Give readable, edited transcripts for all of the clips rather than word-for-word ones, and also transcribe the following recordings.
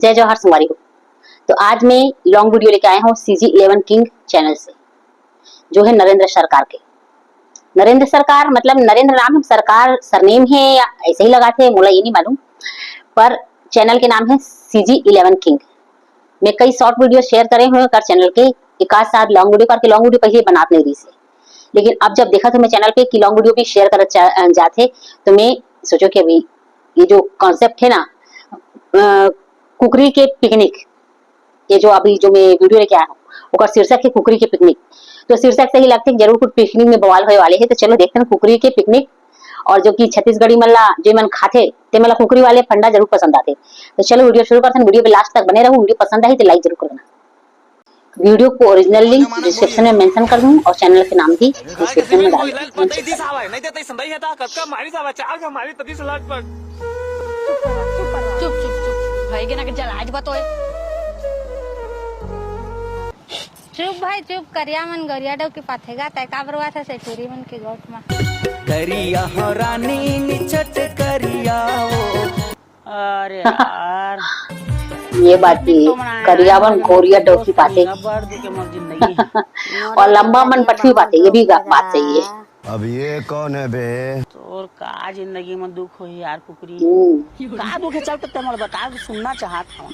जय जवाहर संगवारी हो। तो आज मैं लॉन्ग वीडियो लेके आया हूँ CG11 किंग चैनल से, जो है नरेंद्र सरकार के। नरेंद्र सरकार मतलब नरेंद्र नाम सरकार सरनेम है या ऐसे ही लगाते हैं, मुझे ये नहीं मालूम, पर चैनल के नाम है CG11 किंग। मैं कई शॉर्ट वीडियो शेयर करे हुए कर चैनल के, एक आध साथ लॉन्ग वीडियो करके लॉन्ग वीडियो पहले बनाते नहीं रही से, लेकिन अब जब देखा तो मैं चैनल पे कि लॉन्ग वीडियो भी शेयर कर जाते, तो मैं सोचो कि अभी ये जो कॉन्सेप्ट है ना कुकरी के पिकनिक, ये जो अभी जो मैं वीडियो लेके आया हूँ वो शीर्षक है कुकरी के पिकनिक। तो शीर्षक से ही लगते हैं जरूर कुछ पिकनिक में बवाल होने वाले हैं। तो चलो देखते हैं कुकरी के पिकनिक, और जो कि छत्तीसगढ़ी मल्ला जो मन खाते ते मला कुकरी वाले फंडा जरूर पसंद आते। तो चलो वीडियो शुरू करते हैं, वीडियो पे लास्ट तक बने रहो। वीडियो पसंद आई तो लाइक जरूर करना। वीडियो को ओरिजिनल लिंक डिस्क्रिप्शन में मेंशन कर दूं और चैनल के नाम भी डिस्क्रिप्शन में डाल चुप भाई चुप, करिया मन गरिया डव के पाथेगा तय का बरवा था सेठुरी मन के गोट में करिया हो रानी निचट करिया हो। अरे यार ये बात भी करियावन गोरिया डव की पाते और लंबा मन पटवी पाते, ये भी बात सही है। अब ये कौन है बे? तोर का जिंदगी में दुख हो यार कुकरी, का दुख है? चल तो तुम बता, सुनना चाहत हूँ।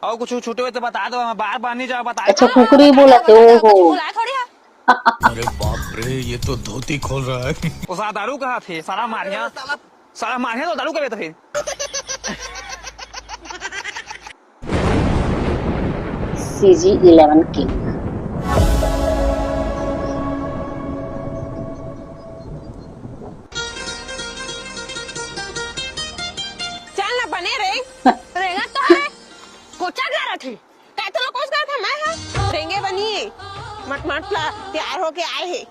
और कुछ छूटे हुए तो बता दो, मैं बार बार नहीं जा बता। अच्छा कुकरी बोला थे ओहो। अरे बाप रे, ये तो धोती खोल रहा है। वो सारा दारू कहाँ थे? सारा मारिया तो दारू कहे तो फिर CG11 किंग। चल ना बने रे रेंगा तो है कोचा जा रहा थी काय तो कोस कर था मैं हां रेंगे बनिए मट मट ला तैयार होके आए है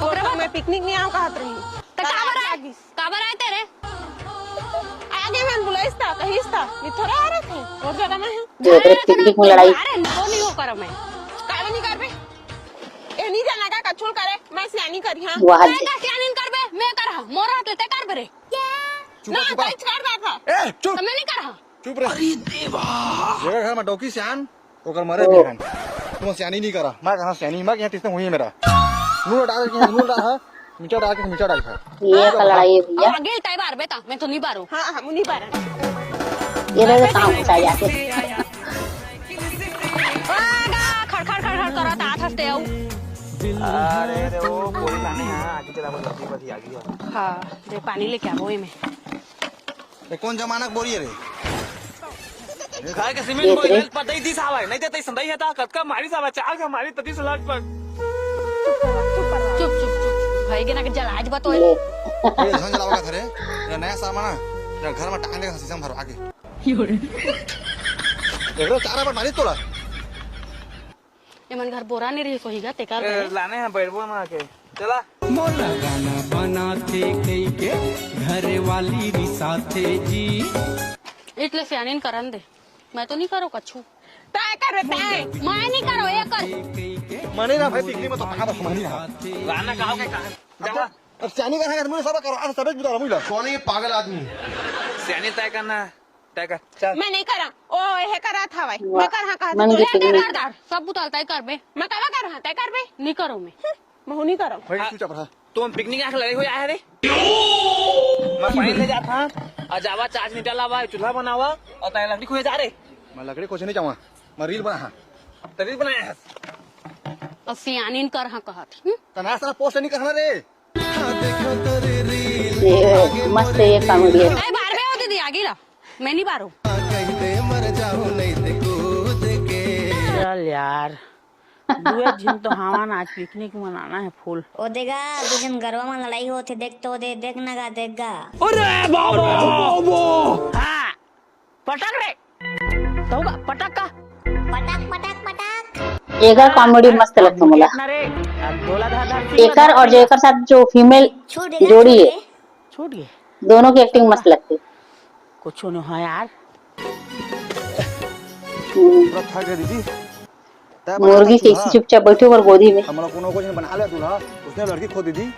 और मैं पिकनिक नहीं आऊं कहत रही त काबर आए तेरे आगे मैं बुलाइस था कहिस था नि थोड़ा आ रहे थे और ज्यादा मैं जो तेरे पिकनिक में लड़ाई अरे वो नहीं हो कर मैं काय नहीं कर बे ए नहीं जाना का कछुल करे मैं सियानी करी हां मैं का सियानी कर बे मैं कर हां मोरा ते कर बरे चुप चुप ए चुप मैं नहीं कर हां चुप रह। अरे देवा, जगह घर में डोकी सियान ओकर मरे बिहान तुम सियानी नहीं करा। मैं कहां सियानी, मैं यहां तिसने हुई है मेरा नून डाल के नून डाल मीठा डाल के मीठा डाल ये का लड़ाई है भैया। आगे टाइम बार बेटा मैं तो नहीं बारू हां हां मुनी बार ये रहे काम चाहिए आके आगा खड़ खड़ खड़ खड़ करा ता हंसते आओ। अरे रे वो कोई लाने हां आके चला बस बधी आ गई। हां दे पानी लेके आवो में ये कौन जमाना बोरी रे? खाए के सीमेंट बोल पता ही 30 आवे नहीं देते संदाई है ता कतका मारी सावा चार का मारी तती सलाट पर चुप चुप चुप भाई के ना के जलाज बतो ये धन जलावा था रे, ये नया सामान है घर में टांगने का शीशम भर आके देखो चारा पर मारी तोला ये मन घर बोरा नहीं रही कोईगा ते का लाने हैं बैठबो में आके चला मोला गाना बनाते कई के घर वाली रिसाते जी इतले सियानीन करन दे मैं तो नहीं करो कछु तय कर तय मैं नहीं करो ये कर मने ना भाई पिकनिक में तो कहां बस मनी ना लाना कहो के कहां जा अब सियानी का है मुझे सब करो आज सब बुला मुझे कौन है ये पागल आदमी? सियानी तय करना तय कर चल। मैं नहीं करा ओ ये करा था भाई मैं कर हां कहा सब बुतालता है कर बे मैं कहा कर हां तय कर बे नहीं करो मैं नहीं करो भाई तू चुप रह। तुम पिकनिक आके लड़े हो आए रे, मैं पानी ले जाता आज आवा चार्ज नहीं डालावा चूल्हा बनावा और तय लकड़ी खोए जा रे। मैं लकड़ी खोज नहीं जाऊंगा, मैं रील बना रील बनाया है और सियानीन कर हां कहत तना सारा पोस्ट नहीं करना रे। देखो तेरे रील ये मस्त है, ये कॉमेडी है। ए बार में हो दीदी आगे ला मैं नहीं बारू कहते मर जाओ नहीं ते कूद के। चल यार दुए दिन तो हवन आज पिकनिक मनाना है फुल। ओ देगा दो दिन गरवा में लड़ाई होती देख तो दे देखना का देगा। अरे बाबो हाँ पटक रे तो पटक का पटाक पटाक पटाक एकर कॉमेडी मस्त लगता मुला। एकर और जो एकर साथ जो फीमेल जोड़ी है छूट गए, दोनों की एक्टिंग मस्त लगती है। कुछ नहीं है यार। थक गई दीदी मुर्गी कैसी चुपचाप बैठे और गोदी में हम लोग को बना लिया दूल्हा, उसने लड़की खो दी थी।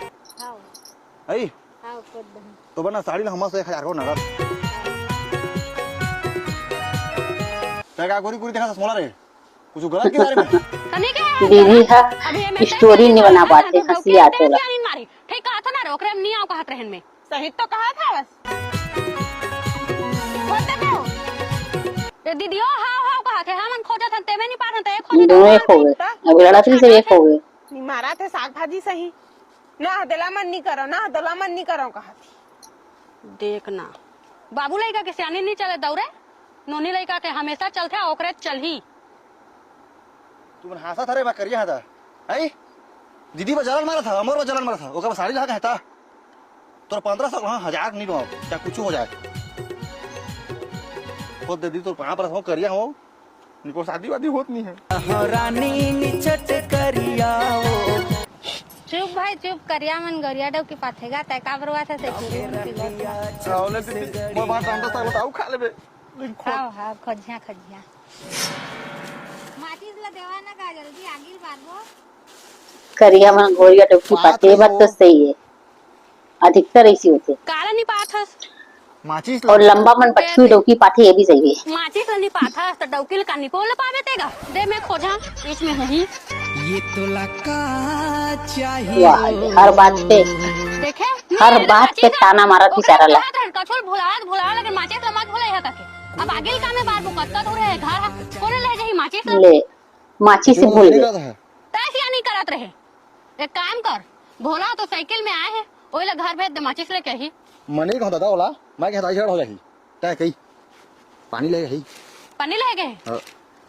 आई तो बना साड़ी ला हमसे 1000 को नगद क्या गोरी गोरी देखा मोला रे कुछ गलत के बारे में कने के दीदी हा अभी मैं स्टोरी नहीं बना पाते, हंसी आते ला। मारी ठीक कहा था ना रे ओकरे में नहीं आओ कहत रहन में सही तो कहा था बस बोलते पे हो ये दीदियो हां हां कहा के हमन खोजा था ते में नहीं पात ते खोजे दोनों एक हो गए, अब लड़ाई से एक हो गए। नहीं मारा थे साग भाजी सही ना हदला मन नहीं करो ना हदला मन नहीं करो कहा थी देखना बाबू लइका के सियाने नहीं चले दौड़े नोनी लइका के हमेशा चलते ओकरे चल ही तू हंसा था रे मैं करिया था आई दीदी पर जलन मारा था अमर पर जलन मारा था ओकर साड़ी ला कहता तोर 1500 हां 1000 नहीं दो क्या कुछ हो जाए खुद दे दी तो 5 हो करिया हो निको शादी वादी होत नहीं है रानी निचट करिया चुप भाई चुप करिया मन गरिया डब की पाथेगा तय का बरवा था से चावले मैं बात जानता था बताओ खा लेबे हां हां खजिया खजिया माचिस ला देवा ना का जल्दी आगिल बारबो करिया मन गोरिया टोपी पाते, ये बात तो सही है, अधिकतर ऐसी होते। काला नहीं पाथस माचिस और लंबा मन पटकी डोकी पाते, ये भी सही है। माची तो नहीं पाथस तो डौकिल का निकोल पावे तेगा दे मैं खोजा बीच में नहीं ये तो लका चाहिए वाह, हर बात पे देखे हर बात पे ताना मारत बेचारा ला। कछुल भुलाया लेकिन माची तो मत भुलाया ताके अब आगे का में बात मुकत्ता तो रहे घर कोने ले जाई माची से ले माची से भूल गए। तैसे नहीं करत रहे एक काम कर भोला तो साइकिल में आए हैं ओए ला घर भेज दे माचिस ले कही मने कहता था ओला मैं कहता झड़ हो जाही तय कही पानी ले गई पानी ले गए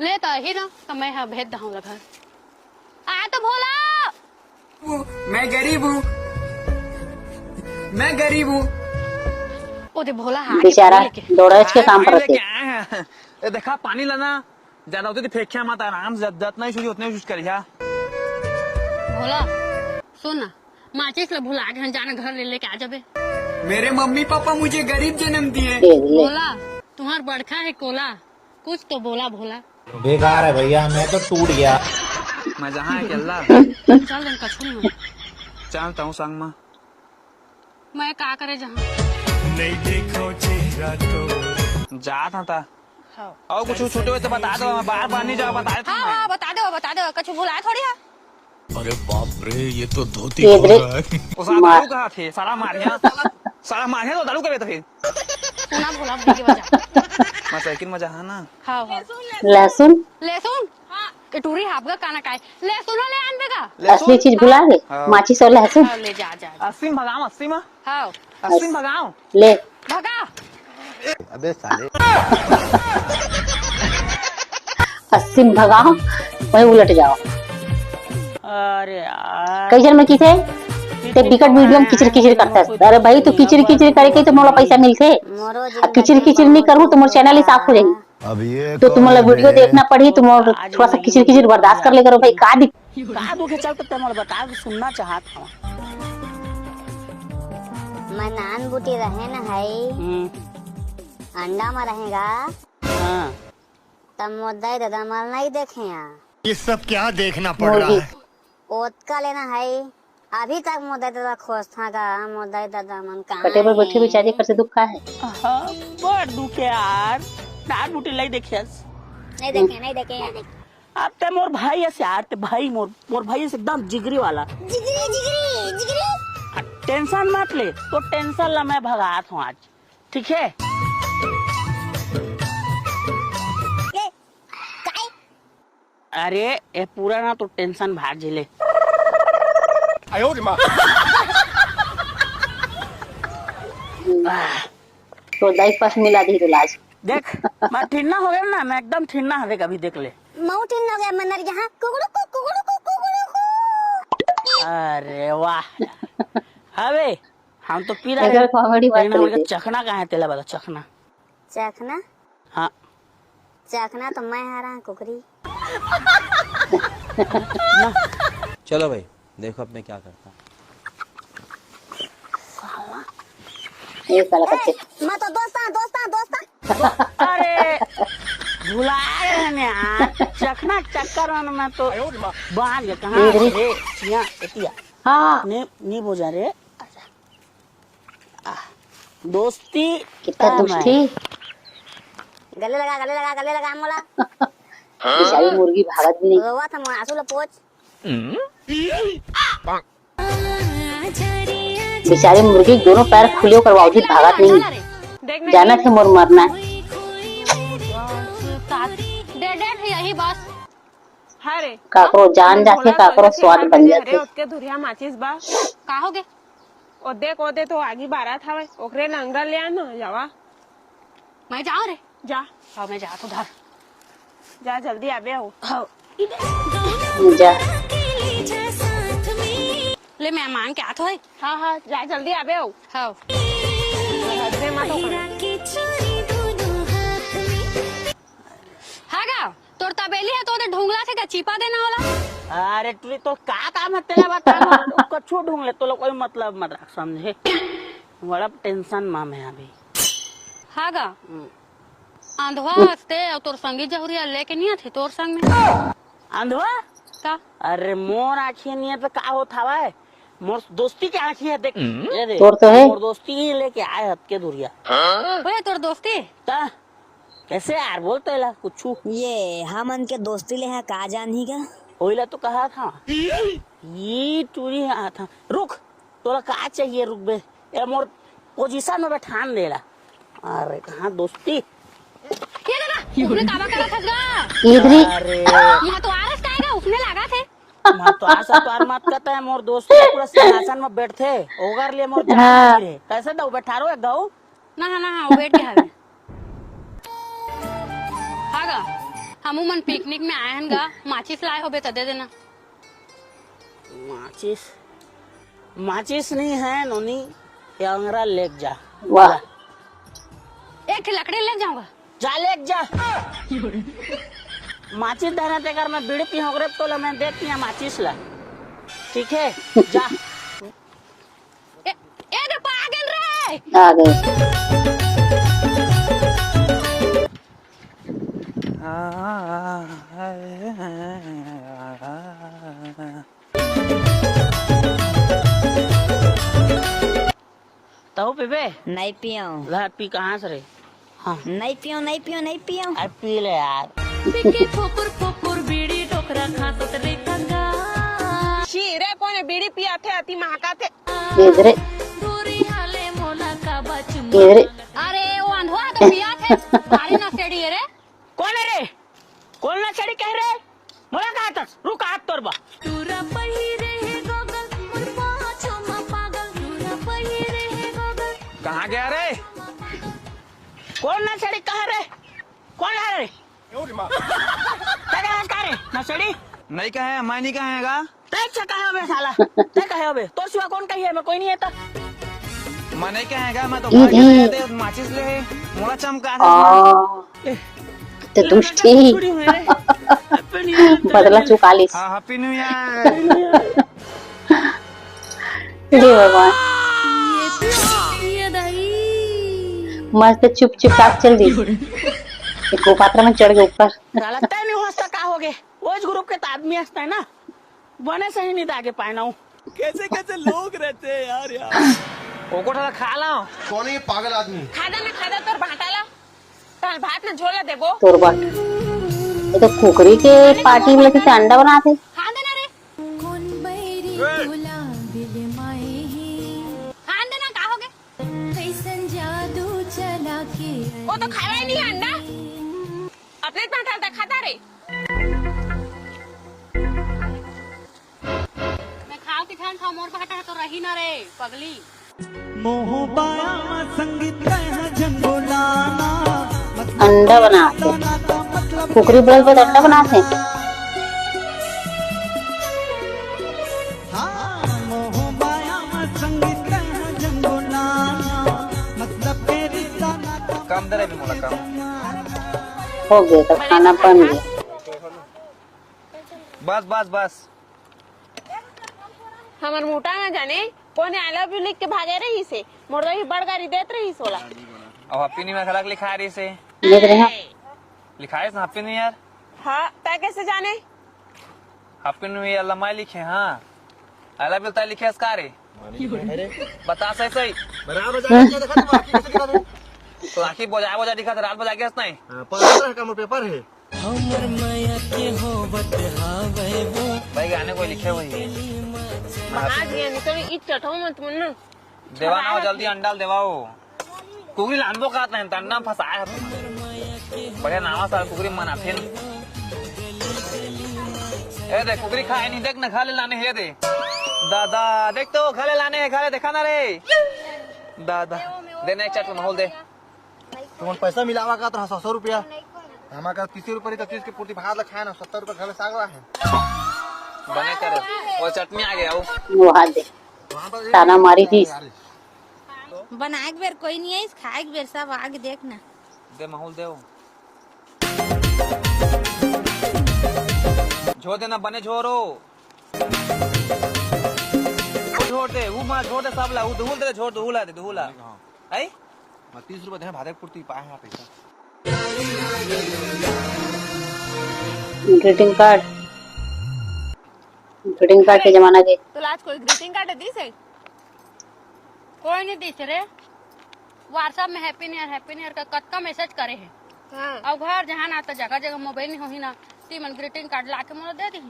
ले तो ही ना तो मैं हाँ भेज दऊंगा घर आ तो भोला मैं गरीब हूँ ओ दे भोला हाँ बेचारा दौड़ाच के काम पर रहते। ए देखा पानी लाना ज्यादा होती तो फेंकिया मत आराम से जितना ही सूझी उतने यूज करिया भोला सुन ना माचिस ले भुला के जाना घर ले लेके आ जाबे मेरे मम्मी पापा मुझे गरीब जन्म दिए ले भोला तुम्हार बड़का है कोला कुछ तो बोला भोला बेकार है भैया, मैं तो टूट गया। मैं जहाँ है केल्ला चल दिन कछु नहीं चलता हूँ संग में मैं का करे जहाँ नहीं देखो चेहरा तो जाता था हाँ और कुछ छोटे हुए तो बता दो मैं बार बार नहीं जाओ बता देता हूँ हाँ बता दो कछु भुलाया थोड़ी है अरे बाप रे ये तो धोती ये खोल रहा है वो सारा दारू कहाँ थे सारा मारिया तो दारू करे तो फिर सुना भोला बीजी बजा मैं साइकिल में जहाँ ना हाँ लहसुन लहसुन के टूरी हाफगा काना काय लहसुन ले आन बेगा असली चीज भुला गए, हाँ। माचिस और लहसुन। हाँ ले जा 80 में भगाओ 80 में हाँ 80 में भगाओ ले भगा अबे साले 80 में भगाओ वही उलट जाओ। अरे यार कई जन में की थे ते बिकट वीडियो में किचर किचर करता है। अरे भाई तू किचर किचर करे तो मोला पैसा मिलते, मोरो अब किचर किचर नहीं करूँ तो मोर चैनल ही साफ हो जाएगी। अब ये तो तुम्हारा वीडियो देखना पड़ी तो मोर थोड़ा सा किचर किचर बर्दाश्त कर ले करो भाई। का का दुखे चल तो तुम बता दो सुनना चाहता हूँ। मनान बूटी रहे ना है अंडा में रहेगा हाँ तब मोदाई दादा माल नहीं देखे यहाँ ये सब क्या देखना पड़ रहा मुर्गी है। ओत का लेना है अभी तक मोदाई दादा खोज था का मोदाई दादा मन कहाँ कटे पर बैठे है? बेचारे कर से दुख का है। हाँ, बड़ दुखे यार डार बूटी लाई देखियस नहीं देखे अब ते मोर भाई है यार ते भाई मोर भाई है एकदम जिगरी वाला टेंशन मत ले तो टेंशन ला मैं भगात हूँ आज ठीक है। अरे ये पूरा ना तो टेंशन भाग झेले तो दाई पास मिला दी तो लाज देख मैं ठिन्ना हो गया ना मैं एकदम ठिन्ना हवे कभी देख ले माउंटेन हो गया मनर यहाँ कुकुड़ू अरे वाह हवे हम तो पी रहे अगर कॉमेडी बात लेकिन हमके करेंगे। चखना कहाँ है तेला बता चखना चखना हाँ चखना तो मैं हारा कुकरी चलो भाई देखो अब मैं क्या करता हूँ। ये साला कच्चे मैं तो दोस्ता अरे भुला गए हैं यार चखना चक्कर में तो बांध गया कहाँ इधर ही। रे यहाँ एतिया हाँ ने नी बोझा रे दोस्ती कितना काम है। दुष्टी। गले लगा गले लगा गले लगा मोला बेचारी मुर्गी भागत भी नहीं। रोवा था आंसू ला पोछ बेचारी मुर्गी दोनों पैर खुले कर बावजूद भागत नहीं। देख नहीं जाना थे मोर मरना है। डेड है यही बस। हरे काकरो जान जाके काकरो स्वाद बन जाते। उसके धुरिया माचिस बा का हो गे ओ दे तो आगी बारात हवे ओकरे लंगरा ले आना जावा। मैं जाऊं रे जा। हाँ मैं जा तो धर जा जल्दी आबे हो। जा ले मैं मांग के आत होय। हाँ हाँ जा जल्दी आबे हो। हाँ हदे मत हागा तोर तबेली है तो ढूंगला से का चिपा देना होला। अरे तू तो का काम है तेरा बता कछु ढूंढ ले तो लोग कोई मतलब मत रख समझे। बड़ा टेंशन मां में अभी। हागा अंधवा हस्ते और तोर संगी जहुरिया लेके नहीं आथे तोर संग में अंधवा का। अरे मोर आँखी नहीं है तो का होता है मोर दोस्ती की आँखी है देख ये देख तोर तो है। मोर दोस्ती ही लेके आए हद के धुरिया ओए तोर दोस्ती ता कैसे यार बोलते ला कुछ ये हमन के दोस्ती ले है का जानी का ओइला तो कहा था ये टूरी आया था रुक तोला का चाहिए रुक बे ये मोर पोजीशन में बैठान देला। अरे कहाँ दोस्ती ये ना उसने काबा करा था इधरी अरे यहाँ तो आरस काएगा उसने लगा थे। मैं तो आशा तो आर मत करता है मोर दोस्त पूरा सिंहासन में बैठते ओगर लिए मोर जान हाँ। रे कैसे दो बैठारो एक दो ना वो बैठ गया है। हागा हमू मन पिकनिक में आए हैं गा माचिस लाए हो बे तो दे देना। माचिस नहीं है नोनी ये अंगरा लेक जा वाह एक लकड़ी ले जाऊंगा जा लेक जा माचिस देना तेकर मैं बीड़ी पी होगरे तो ला मैं देती हूँ माचिस ला ठीक है जा ए रे पागल रे आ गए। तो पीबे नहीं पियो ला पी कहाँ से रे हाँ नहीं पियो नहीं पियो नहीं पियो अब पी ले यार शी रे कौन बीड़ी पिया थे अति महका थे। इधरे इधरे अरे वो अंधवा तो पिया थे बारी ना सेड़ी है रे। कौन है रे कौन ना चढ़ी कह रहे मोला कहा था रुक हाथ तोड़ बा कहाँ गया रे? कौन ना चढ़ी कह रहे कौन है रे तेरे हाथ कह रहे ना चढ़ी नहीं कहे मैं नहीं कहेगा। तय अच्छा कहे बे साला तय कहे बे तो सिवा कौन कही है मैं कोई नहीं है तो मैं नहीं कहेगा मैं तो भाग गया थे माचिस ले मोड़ा चमका था। तो दुष्टी बदला चुका लिस। हाँ हैप्पी न्यू ईयर। हे भगवान मस्त चुप चाप चल दी। गोपात्रा में चढ़ गए ऊपर। साला तय नहीं होता का हो गए वो इस ग्रुप के तो आदमी हंसता है ना बने सही नहीं आगे पाए ना कैसे कैसे लोग रहते हैं यार वो को थोड़ा खा ला। कौन है ये पागल आदमी? खादा तोर भाटाला तल भात में झोला देबो तोर बाट ये तो कुकरी के पार्टी में लेके अंडा बनाते। खा देना रे खान देना का हो गए वो तो खाया ही नहीं है अंडा अपने भाटा खाता रे। मैं खाओ के खान खाओ मोर भाटा तो रही ना रे पगली। अंडा बनाते कुकरी बोल पे अंडा बनाते। काम दे भी मोला काम हो गया तो खाना बन गया। बस बस बस हमार मोटा ना जाने कौन आई लव यू लिख के भागे रही से मोर रही बड़ गाड़ी देत रही सोला। अब हैप्पी न्यू ईयर खलक लिखा रही से देख रहे हैं लिखा है हैप्पी न्यू ईयर। हाँ तय कैसे जाने हैप्पी न्यू ईयर लम्बाई लिखे हाँ आई लव यू तय लिखे इसका रे बता सही सही तो आखिर बजा बजा दिखा रात बजा के नहीं भाई गाने को लिखे हुए आज ये निकल इत चटो मत मन देवा ना हो जल्दी अंडाल देवाओ कुकरी लानबो का नहीं तंडा फंसाया है बढ़िया नावा साल कुकरी मना फिर ए देख कुकरी खाए नहीं देख ना खा ले लाने है दे दादा देख तो खा ले लाने है खा ले देखा ना रे दादा देने एक चट माहौल दे तुम पैसा मिलावा का तो 100 रुपया हमारे का 30 रुपये तो 30 की पूर्ति भात खाए ना 70 रुपये घर साग है बने करे और चटनी आ गया वो हाथ दे ताना मारी थी बनाए के बेर कोई नहीं है खाए के बेर सब आगे देखना दे माहौल दे झोर देना बने झोरो झोर दे वो मां झोर दे सब ला वो धूल दे झोर धूला दे धूला आई 30 रुपये भात पूर्ति पाए हैं पैसा ग्रीटिंग कार्ड के जमाना के तो आज कोई ग्रीटिंग कार्ड दी से कोई नहीं दिस रे व्हाट्सएप में हैप्पी न्यू ईयर का कत का मैसेज करे है हां और घर जहां ना तो जगह जगह मोबाइल नहीं होही ना ती मन ग्रीटिंग कार्ड लाके मोर दे दी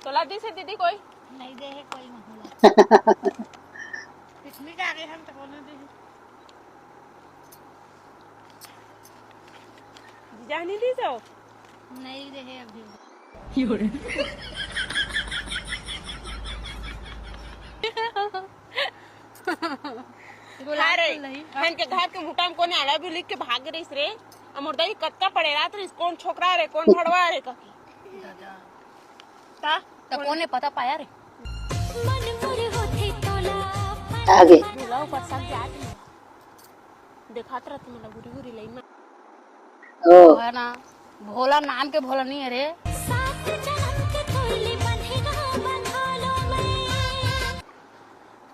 तो ला दी से दीदी कोई नहीं दे है कोई महला पिकनिक आ गए हम तो बोलने दे जानी दी तो नहीं दे है अभी अरे हन के घर के मुटाम कोने आला भी लिख के भाग रहीस रे अमरदाई कत्ता पड़ेला तो कौन छोकरा रे कौन भड़वा रे ककी ता तो कोने पता पाया रे आगे बुलाओ पर सब जात देखा तरह तुम गुरी गुरी लई में ओ है ना भोला नाम के भोला नहीं है रे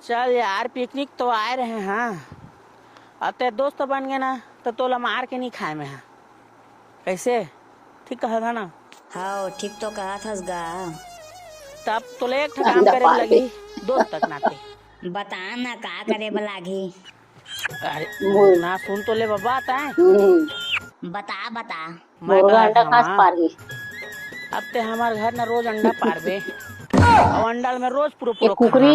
चल यार पिकनिक तो आए रहे हाँ अब ते दोस्त बन गए ना तो तोला मार के नहीं खाए में हाँ कैसे ठीक कहा था ना हाँ ठीक तो कहा था गा तब तोले एक ठा काम करे लगी दोस्त तक नाते बता ना का करे लागी अरे ना सुन तो ले बाबा आता है बता बता मुर्गा अंडा खास पार गई अब ते हमारे घर ना रोज अंडा पारबे और अंडा में रोज पूरा ये कुकरी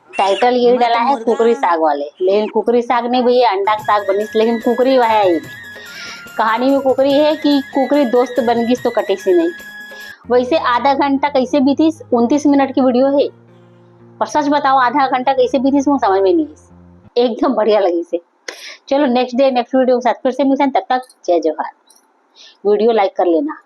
टाइटल ये डाला है कुकरी साग वाले लेकिन कुकरी साग नहीं भैया अंडा का साग बनी लेकिन कुकरी वह है कहानी में कुकरी है कि कुकरी दोस्त बन गई तो कटी सी नहीं वैसे आधा घंटा कैसे बीती 29 मिनट की वीडियो है पर सच बताओ आधा घंटा कैसे बीती मुझे समझ में नहीं एकदम बढ़िया लगी से चलो नेक्स्ट डे नेक्स्ट वीडियो के साथ फिर से मिलते हैं तब तक जय जवाहर वीडियो लाइक कर लेना।